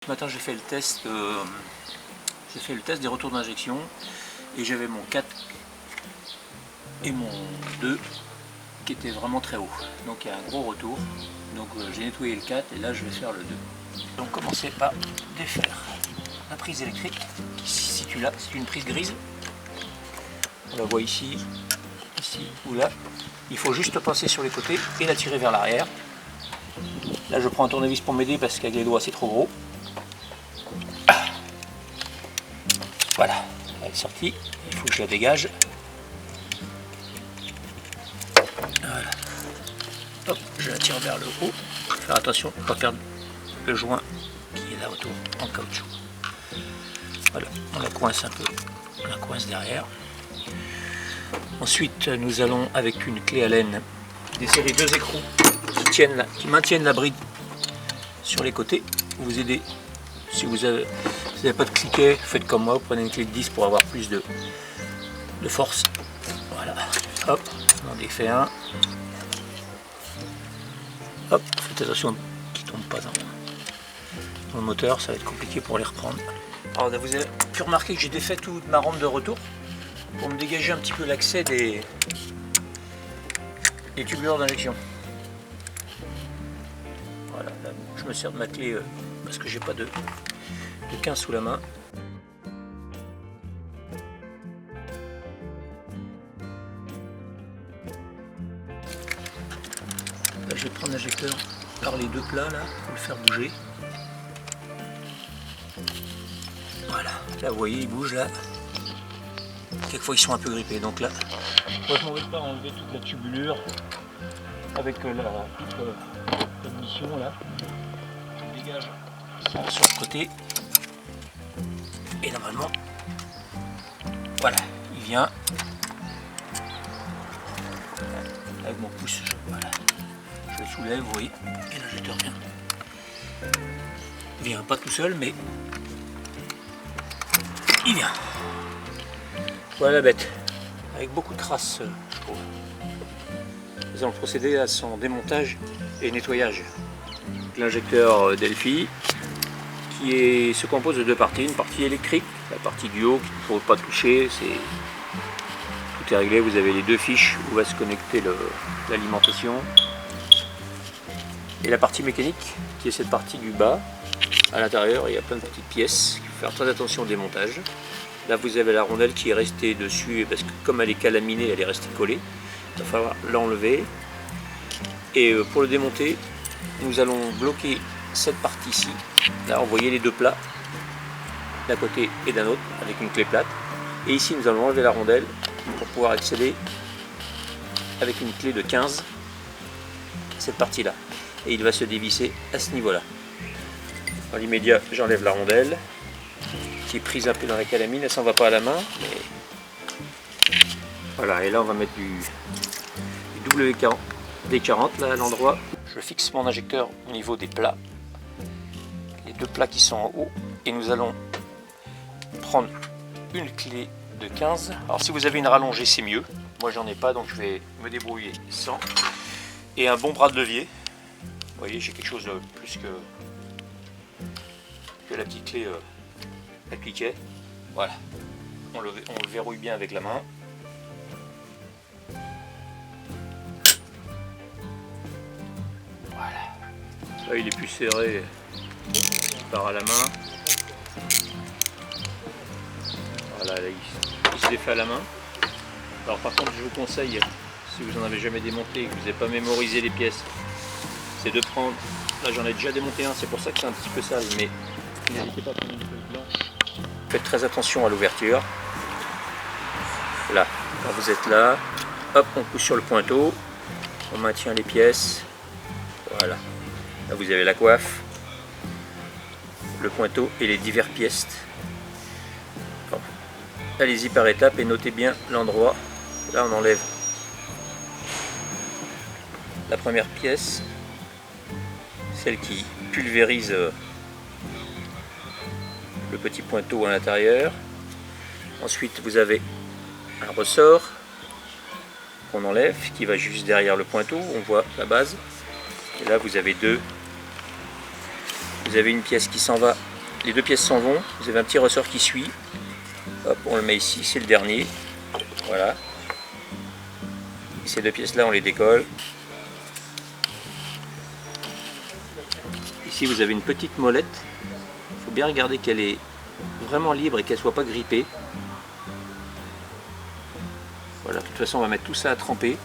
Ce matin j'ai fait le test des retours d'injection et j'avais mon 4 et mon 2 qui étaient vraiment très haut. Donc il y a un gros retour. Donc j'ai nettoyé le 4 et là je vais faire le 2. Donc commencez par défaire la prise électrique qui se situe là. C'est une prise grise. On la voit ici, ici ou là. Il faut juste passer sur les côtés et la tirer vers l'arrière. Là je prends un tournevis pour m'aider parce qu'avec les doigts c'est trop gros. Voilà, elle est sortie, il faut que je la dégage. Voilà. Hop, je la tire vers le haut. Faire attention, ne pas perdre le joint qui est là autour en caoutchouc. Voilà, on la coince un peu, on la coince derrière. Ensuite, nous allons avec une clé à laine desserrer deux écrous qui maintiennent la bride sur les côtés. Vous aider si vous n'avez pas de cliquet, faites comme moi, prenez une clé de 10 pour avoir plus de force. Voilà, hop, on en défait un. Hop, faites attention qu'il ne tombe pas dans le moteur, ça va être compliqué pour les reprendre. Alors vous avez pu remarquer que j'ai défait toute ma rampe de retour pour me dégager un petit peu l'accès des tubuleurs d'injection. Voilà, là, je me sers de ma clé parce que j'ai pas de 15 sous la main. Là, je vais prendre l'injecteur par les deux plats là pour le faire bouger. Voilà, là vous voyez il bouge là. Quelquefois ils sont un peu grippés, donc là moi je m'en vais pas enlever toute la tubulure avec la munition là. Je dégage ça sur le côté. Et normalement, voilà, il vient. Avec mon pouce, voilà, je le soulève, vous voyez, et l'injecteur vient. Il vient pas tout seul, mais il vient. Voilà la bête, avec beaucoup de traces, je trouve. Nous allons procéder à son démontage et nettoyage. L'injecteur Delphi qui se compose de deux parties, une partie électrique, la partie du haut qu'il ne faut pas toucher, tout est réglé, vous avez les deux fiches où va se connecter l'alimentation, et la partie mécanique qui est cette partie du bas. À l'intérieur il y a plein de petites pièces, il faut faire très attention au démontage. Là vous avez la rondelle qui est restée dessus parce que comme elle est calaminée, elle est restée collée, il va falloir l'enlever. Et pour le démonter, nous allons bloquer cette partie-ci. Là, vous voyez les deux plats, d'un côté et d'un autre, avec une clé plate. Et ici, nous allons enlever la rondelle pour pouvoir accéder avec une clé de 15 cette partie-là. Et il va se dévisser à ce niveau-là. Dans l'immédiat, j'enlève la rondelle qui est prise un peu dans la calamine. Elle s'en va pas à la main. Mais... voilà, et là, on va mettre du WD-40 là à l'endroit. Je fixe mon injecteur au niveau des plats. Les deux plats qui sont en haut, et nous allons prendre une clé de 15. Alors si vous avez une rallongée c'est mieux, moi j'en ai pas donc je vais me débrouiller sans, et un bon bras de levier. Vous voyez, j'ai quelque chose de plus que la petite clé à cliquet. Voilà, on le verrouille bien avec la main. Voilà, là il est plus serré. Part à la main. Voilà, là, il se défait à la main. Alors par contre je vous conseille, si vous n'en avez jamais démonté et que vous n'avez pas mémorisé les pièces, c'est de prendre, là j'en ai déjà démonté un, c'est pour ça que c'est un petit peu sale, mais n'hésitez pas à prendre une feuille blanche. Faites très attention à l'ouverture. Là, quand vous êtes là, hop, on pousse sur le pointeau, on maintient les pièces. Voilà, là vous avez la coiffe, le pointeau et les diverses pièces. Bon. Allez-y par étapes et notez bien l'endroit. Là on enlève la première pièce, celle qui pulvérise le petit pointeau à l'intérieur. Ensuite vous avez un ressort qu'on enlève qui va juste derrière le pointeau, on voit la base. Et là vous avez une pièce qui s'en va les deux pièces s'en vont, vous avez un petit ressort qui suit. Hop, on le met ici, c'est le dernier. Voilà. Et ces deux pièces là, on les décolle. Ici vous avez une petite molette. Il faut bien regarder qu'elle est vraiment libre et qu'elle ne soit pas grippée. Voilà, de toute façon on va mettre tout ça à tremper.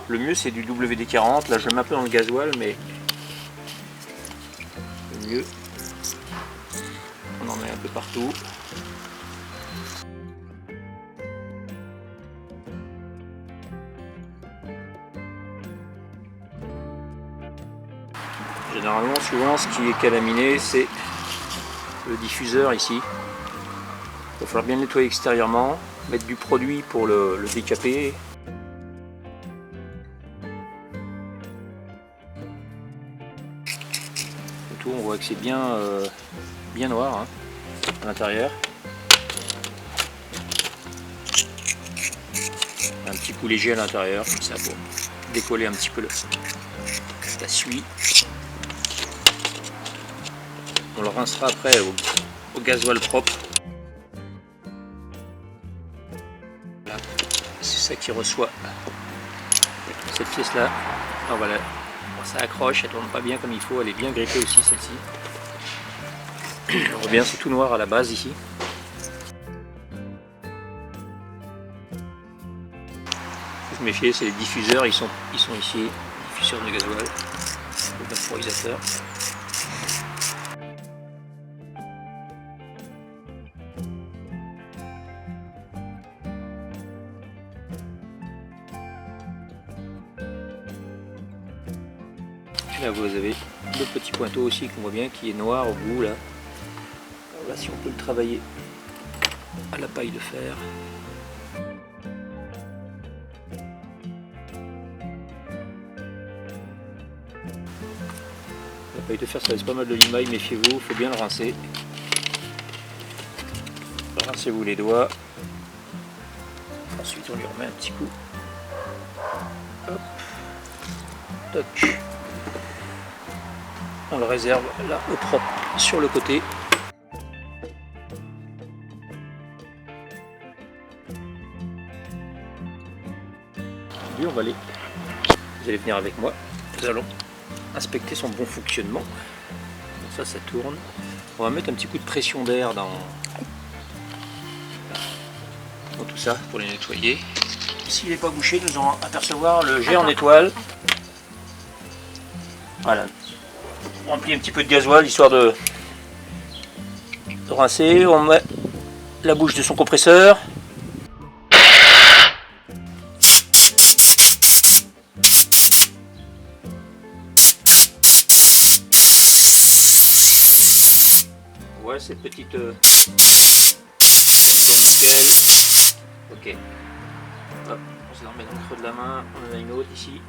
Le mieux c'est du WD-40, là je le mets un peu dans le gasoil, mais le mieux, on en met un peu partout. Généralement, souvent ce qui est calaminé, c'est le diffuseur ici. Il va falloir bien le nettoyer extérieurement, mettre du produit pour le décaper. Autour, on voit que c'est bien, bien noir hein, à l'intérieur. Un petit coup léger à l'intérieur, comme ça pour décoller un petit peu la suie. On le rincera après au gasoil propre. Voilà. C'est ça qui reçoit cette pièce là. Alors voilà, ça accroche, elle tourne pas bien comme il faut, elle est bien grippée aussi celle-ci. On voit bien, c'est tout noir à la base ici. Faut se méfier, c'est les diffuseurs, ils sont ici, diffuseurs de gasoil, le vaporisateur. Là vous avez le petit pointeau aussi qu'on voit bien qui est noir au bout là. Alors là si on peut le travailler à la paille de fer. La paille de fer ça laisse pas mal de limaille, méfiez-vous, il faut bien le rincer. Rincez-vous les doigts. Ensuite on lui remet un petit coup. Hop. Toc. On le réserve là au propre sur le côté. Lui, on va aller. Vous allez venir avec moi. Nous allons inspecter son bon fonctionnement. Ça tourne. On va mettre un petit coup de pression d'air dans tout ça pour les nettoyer. S'il n'est pas bouché, nous allons apercevoir le jet en étoile. Voilà. On remplit un petit peu de gasoil histoire de rincer. On met la bouche de son compresseur. Voilà cette petite nickel. Ok. Hop, on se la remet dans le creux de la main. On en a une autre ici.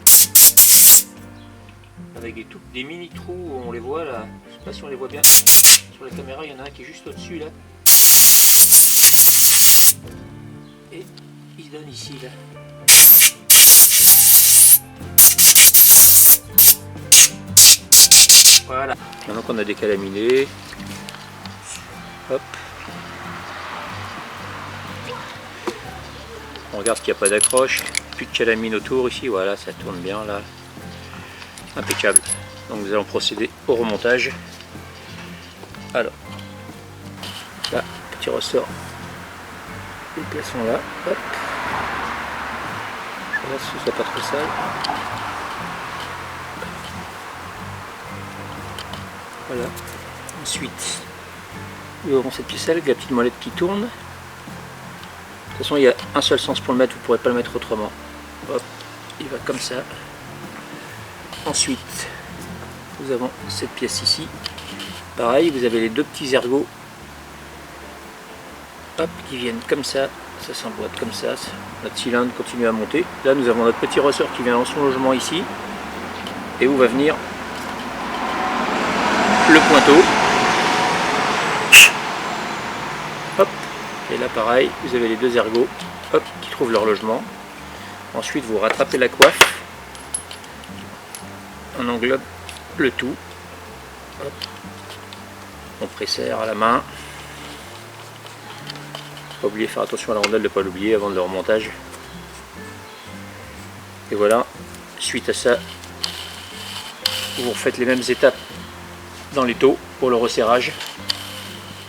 Avec des mini trous où on les voit là, je sais pas si on les voit bien sur la caméra, il y en a un qui est juste au-dessus là. Et il donne ici là. Voilà. Maintenant qu'on a décalaminé, hop. On regarde qu'il n'y a pas d'accroche, plus de calamine autour ici, voilà, ça tourne bien là. Impeccable. Donc nous allons procéder au remontage. Alors, là, petit ressort. Nous le plaçons là. Hop. Voilà, ce soit pas trop sale. Voilà. Ensuite, nous aurons cette pièce avec la petite molette qui tourne. De toute façon, il y a un seul sens pour le mettre, vous ne pourrez pas le mettre autrement. Hop, il va comme ça. Ensuite, nous avons cette pièce ici. Pareil, vous avez les deux petits ergots hop, qui viennent comme ça s'emboîte comme ça. Notre cylindre continue à monter. Là, nous avons notre petit ressort qui vient dans son logement ici. Et où va venir le pointeau. Hop. Et là, pareil, vous avez les deux ergots hop, qui trouvent leur logement. Ensuite, vous rattrapez la coiffe. On englobe le tout. Hop. on presserre à la main. Pas oublier de faire attention à la rondelle, de ne pas l'oublier avant le remontage. Et voilà, suite à ça, vous refaites les mêmes étapes dans les taux pour le resserrage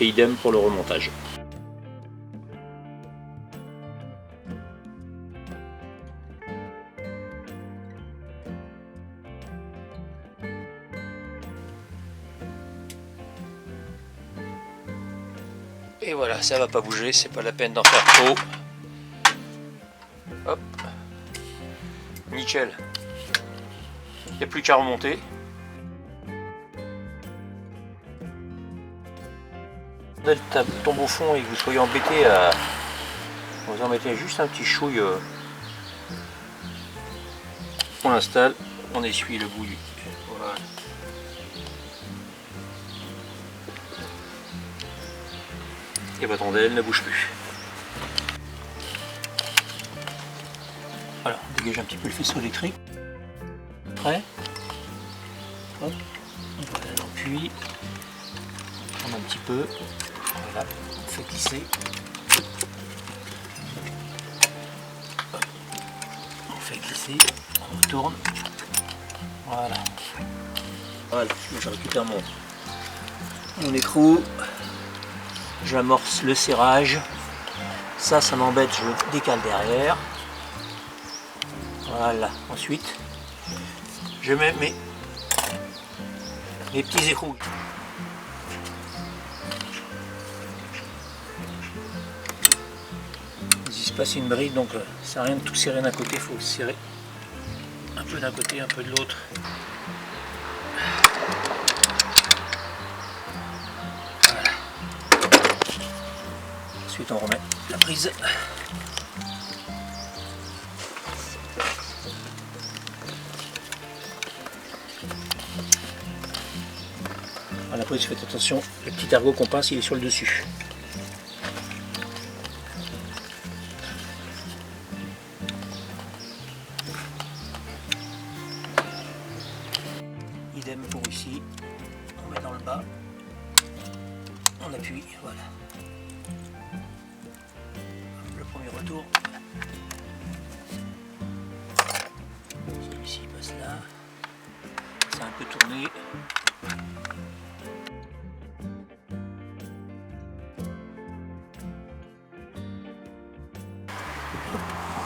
et idem pour le remontage. Et voilà, ça va pas bouger, c'est pas la peine d'en faire trop. Hop, nickel. Il n'y a plus qu'à remonter. Le table tombe au fond et que vous soyez embêté à vous en mettez juste un petit chouille. On l'installe, on essuie le bout du. Voilà. Et votre rondelle ne bouge plus. Voilà, on dégage un petit peu le faisceau électrique. Prêt. Hop, voilà l'appui. On tourne un petit peu. Voilà, on fait glisser. Hop. On fait glisser, on retourne. Voilà. Voilà, je récupère mon écrou. J'amorce le serrage. Ça m'embête, je le décale derrière. Voilà, ensuite je mets mes petits écrous. Il se passe une bride, donc ça sert à rien de tout serrer d'un côté, il faut serrer un peu d'un côté, un peu de l'autre. Voilà. Ensuite on remet la prise. À la prise, faites attention, le petit ergot qu'on passe, il est sur le dessus. Idem pour ici, on met dans le bas, on appuie, voilà. Le premier retour, celui-ci passe là, c'est un peu tourné.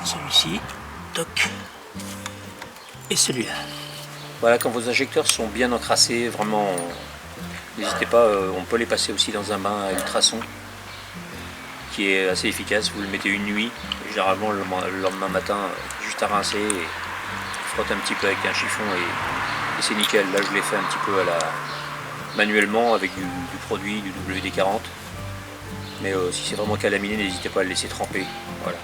Celui-ci, toc, et celui-là. Voilà, quand vos injecteurs sont bien encrassés, vraiment, n'hésitez pas, on peut les passer aussi dans un bain à ultrasons qui est assez efficace. Vous le mettez une nuit, et généralement le lendemain matin, juste à rincer, et frotte un petit peu avec un chiffon et c'est nickel. Là je l'ai fait un petit peu manuellement avec du produit, du WD-40. Mais si c'est vraiment calaminé, n'hésitez pas à le laisser tremper. Voilà.